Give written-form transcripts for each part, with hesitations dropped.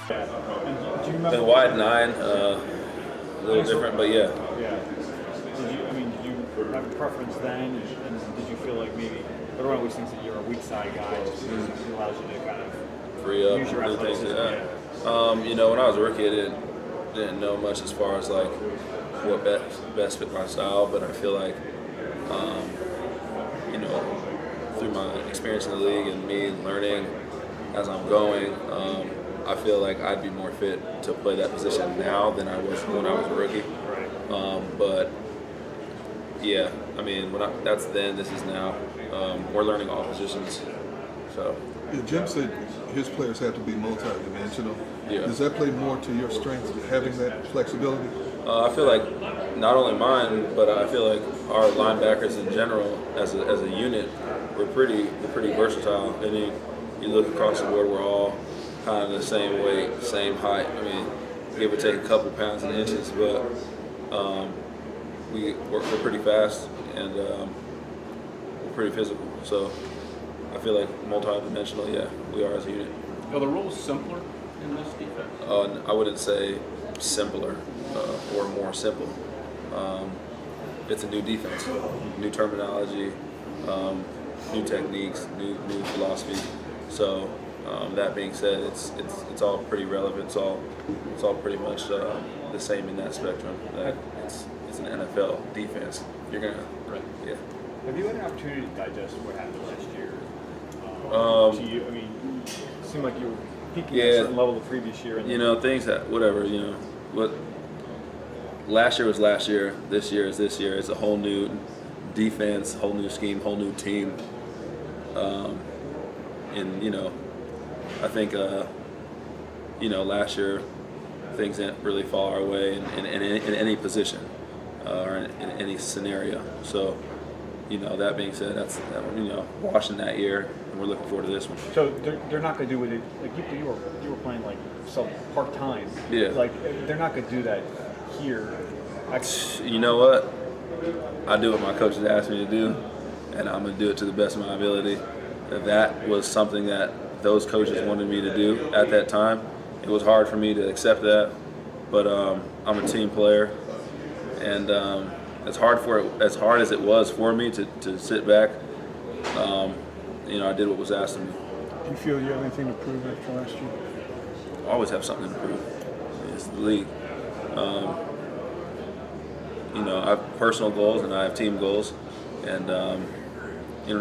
Yeah. And do you remember? Been wide 9, a little different, but yeah. Yeah. Did you have a preference then, and did you feel like maybe everyone always thinks that you're a weak side guy, just because it allows you to kind of Free up, use your do things. athleticism? Yeah. Yeah. When I was a rookie, I didn't know much as far as like what best fit my style, but I feel like um, through my experience in the league and me learning as I'm going, I feel like I'd be more fit to play that position now than I was when I was a rookie. But yeah, that's then, this is now. We're learning all positions, so. Yeah, Jim said his players have to be multi-dimensional. Yeah. Does that play more to your strengths, having that flexibility? I feel like not only mine, but I feel like our linebackers in general, as a unit, we're pretty versatile. And you look across the board, we're all kind of the same weight, same height. I mean, give or take a couple pounds and inches, but we're pretty fast and we're pretty physical. So I feel like multi-dimensional. Yeah, we are as a unit. Are the rules simpler in this defense? I wouldn't say simpler or more simple. It's a new defense, new terminology, new techniques, new philosophy. So that being said, it's all pretty relevant. It's all pretty much the same in that spectrum. That it's an NFL defense. You're gonna yeah. Have you had an opportunity to digest what happened last year? To you, it seemed like you were peaking at a certain level the previous year. And things that whatever. What last year was last year. This year is this year. It's a whole new defense, whole new scheme, whole new team. And I think last year things didn't really fall our way in any position or in any scenario. So that being said, that's watching that year, and we're looking forward to this one. So they're not going to do what you were playing like part time. Yeah. Like they're not going to do that here. You know what? I do what my coaches ask me to do, and I'm going to do it to the best of my ability. That was something that those coaches wanted me to do at that time. It was hard for me to accept that, but I'm a team player, and as hard as it was for me to sit back, I did what was asked of me. Do you feel you have anything to prove after last year? I always have something to prove. It's the league. I have personal goals and I have team goals, and I'm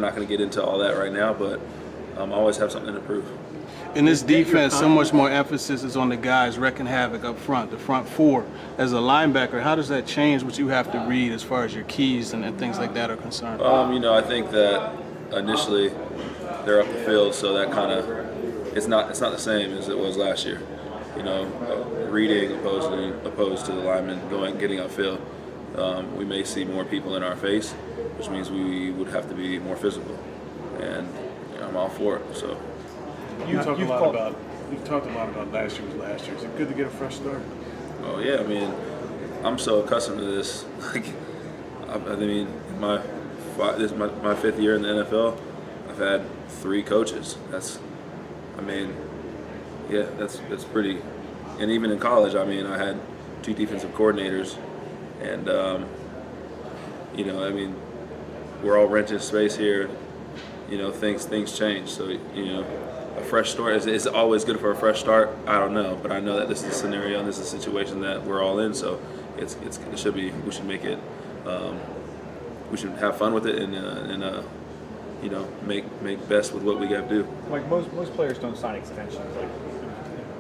not going to get into all that right now, but I always have something to prove. In this defense, so much more emphasis is on the guys wrecking havoc up front, the front four. As a linebacker, how does that change what you have to read as far as your keys and things like that are concerned? I think that initially they're up the field, so that kind of it's not the same as it was last year. Reading opposed to the linemen getting upfield. We may see more people in our face, which means we would have to be more physical, and I'm all for it. So. You've talked a lot about last year was last year. Is it good to get a fresh start? Oh yeah, I'm so accustomed to this. Like, this is my 5th year in the NFL. I've had 3 coaches. That's pretty. And even in college, I had 2 defensive coordinators, and we're all renting space here. Things change. So a fresh start is always good for a fresh start. I don't know, but I know that this is a scenario and this is a situation that we're all in. So it should be. We should make it. We should have fun with it and make best with what we got to do. Like most players don't sign extensions like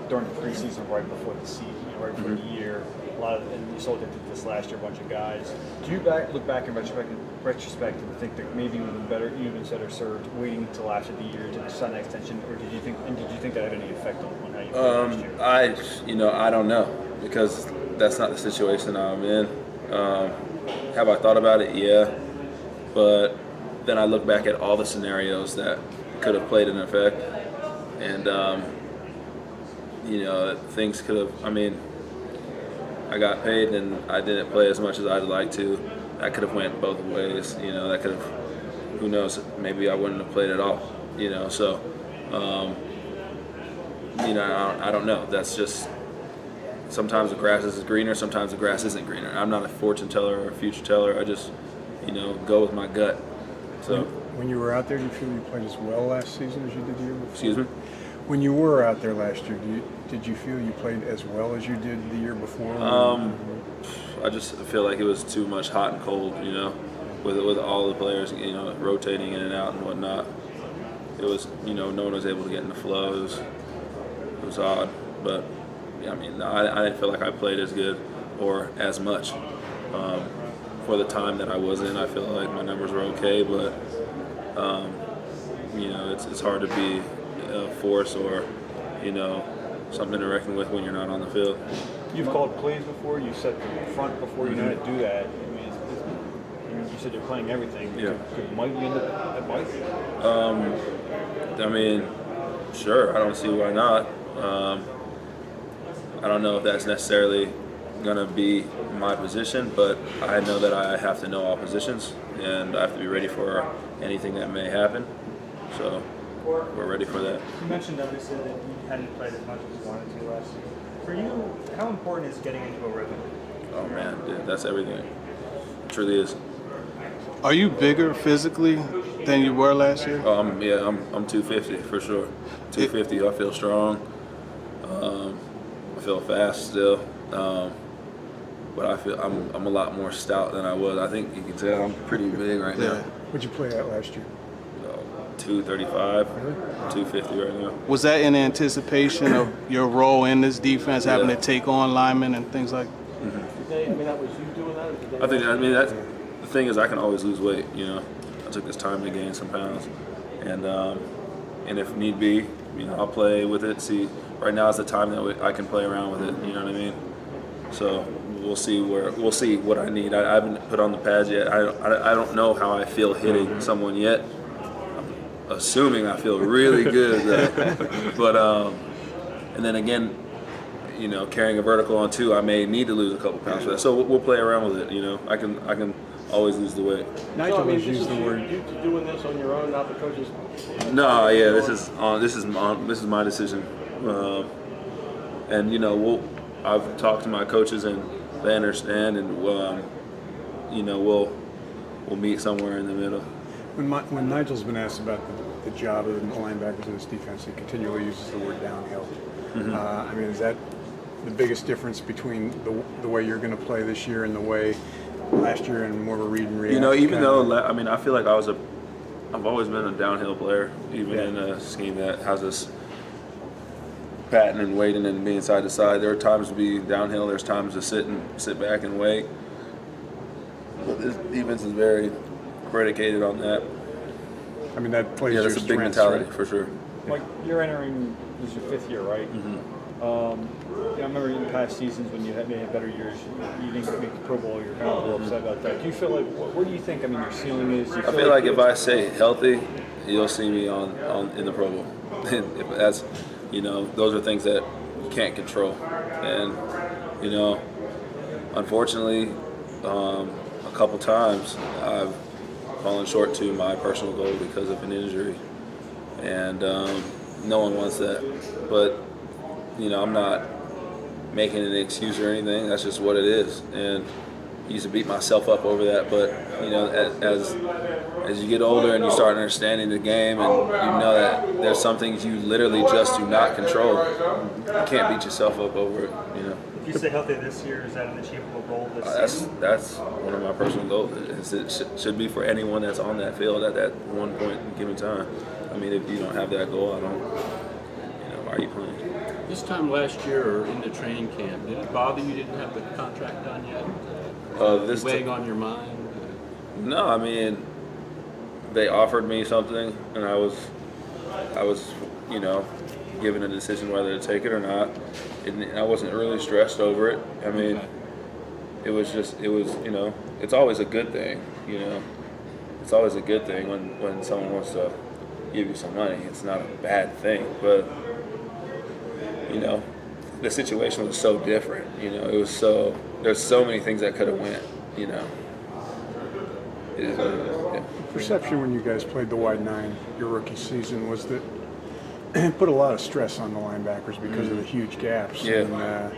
during the preseason, right before the season, right before the year. And you saw it this last year, a bunch of guys. Do you look back in retrospect and think that maybe you would have been better served waiting until after the year to sign an extension, or did you think that had any effect on how you played last year? I don't know, because that's not the situation I'm in. Have I thought about it? Yeah, but then I look back at all the scenarios that could have played an effect, and things could have. I got paid and I didn't play as much as I'd like to. That could have went both ways. That could have. Who knows? Maybe I wouldn't have played at all. So I don't know. That's just sometimes the grass is greener, sometimes the grass isn't greener. I'm not a fortune teller or a future teller. I just go with my gut. So When you were out there, do you feel you played as well last season as you did the year before? excuse me. When you were out there last year, did you feel you played as well as you did the year before? I just feel like it was too much hot and cold, with all the players, rotating in and out and whatnot. It was, no one was able to get in the flow. It was odd, but yeah, I didn't feel like I played as good or as much. For the time that I was in, I feel like my numbers were okay, but it's hard to be a force or something to reckon with when you're not on the field. You've called plays before. You set the front before. You know how to do that. You said you're playing everything. Yeah. Could Mike end up at Mike? Sure. I don't see why not. I don't know if that's necessarily going to be my position, but I know that I have to know all positions, and I have to be ready for anything that may happen. So we're ready for that. You mentioned obviously that you hadn't played as much as you wanted to last year. For you, how important is getting into a rhythm? Oh man, dude, that's everything. It truly is. Are you bigger physically than you were last year? Oh, I'm 250 for sure. 250. I feel strong. I feel fast still. But I feel I'm a lot more stout than I was. I think you can tell I'm pretty big right now. What'd you play at last year? 235, 250 right now. Was that in anticipation of your role in this defense, having to take on linemen and things like? That was you doing that? I think that's the thing is I can always lose weight. I took this time to gain some pounds, and if need be, I'll play with it. See, right now is the time that I can play around with it. You know what I mean? So we'll see what I need. I haven't put on the pads yet. I don't know how I feel hitting someone yet. I'm assuming I feel really good though. But and then again, carrying a vertical on 2, I may need to lose a couple pounds for that. So we'll play around with it. I can always lose the weight. Nigel has used the word. You doing this on your own, not the coaches? No, yeah, this is my decision, and I've talked to my coaches and they understand, and we'll meet somewhere in the middle. When Nigel's been asked about the job of the linebackers in this defense, he continually uses the word downhill. Is that the biggest difference between the way you're going to play this year and the way last year and more of a read and react? I feel like I've always been a downhill player, even in a scheme that has us patting and waiting and being side to side. There are times to be downhill. There's times to sit back and wait. But this defense is very predicated on that. That plays your that's a big strengths, mentality right? for sure. Mike, you're entering, this is your 5th year, right? I remember in past seasons when you had better years, you didn't make the Pro Bowl, you're kind of a little upset about that. Do you feel like, where do you think, your ceiling is? I feel like if I stay healthy, you'll see me in the Pro Bowl. If that's, those are things that you can't control. And, unfortunately, a couple times I've fallen short to my personal goal because of an injury. And no one wants that. But, I'm not making an excuse or anything. That's just what it is. And I used to beat myself up over that. But, as you get older and you start understanding the game and you know that there's some things you literally just do not control, you can't beat yourself up over it, If you stay healthy this year, is that an achievable goal this season? That's one of my personal goals. It should be for anyone that's on that field at that one point in given time. If you don't have that goal, why are you playing? This time last year or into training camp, did it bother you didn't have the contract done yet? Weighing on your mind? No, they offered me something, and I was, given a decision whether to take it or not. And I wasn't really stressed over it. It was, it's always a good thing, It's always a good thing when someone wants to give you some money. It's not a bad thing, but, the situation was so different, it was there's so many things that could have went, It is what it is, yeah. Perception when you guys played the wide 9 your rookie season was that put a lot of stress on the linebackers because of the huge gaps. Yeah. And,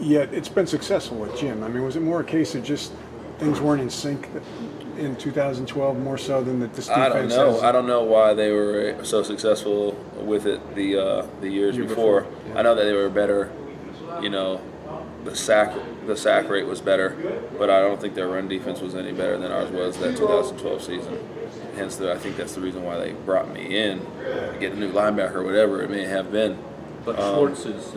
yet it's been successful with Jim. I mean, was it more a case of just things weren't in sync in 2012 more so than that this defense? I don't know. has- I don't know why they were so successful with it the years Year before. before, yeah. I know that they were better. You know, the sack rate was better, but I don't think their run defense was any better than ours was that 2012 season. Hence, I think that's the reason why they brought me in, to get a new linebacker or whatever it may have been. But Schwartz's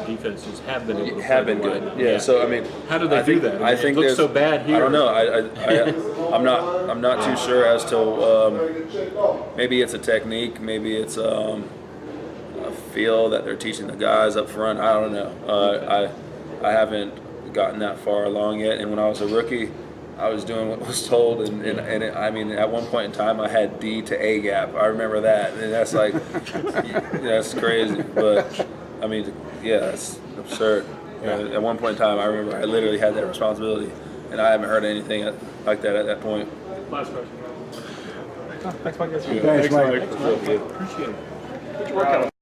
defenses have been able to Have play been the good. line. Yeah. So I mean, How do they I think, do that? I think it looks there's- so bad here. I don't know. I'm not too sure as to maybe it's a technique, maybe it's a feel that they're teaching the guys up front. I don't know. I haven't gotten that far along yet. And when I was a rookie, I was doing what was told, I mean, at one point in time, I had D to A gap. I remember that, and that's like, that's crazy. But I mean, yeah, that's absurd. At one point in time, I remember I literally had that responsibility, and I haven't heard anything like that at that point. Last question. Thanks, Mike. Thanks, Mike. Appreciate it. Good work out.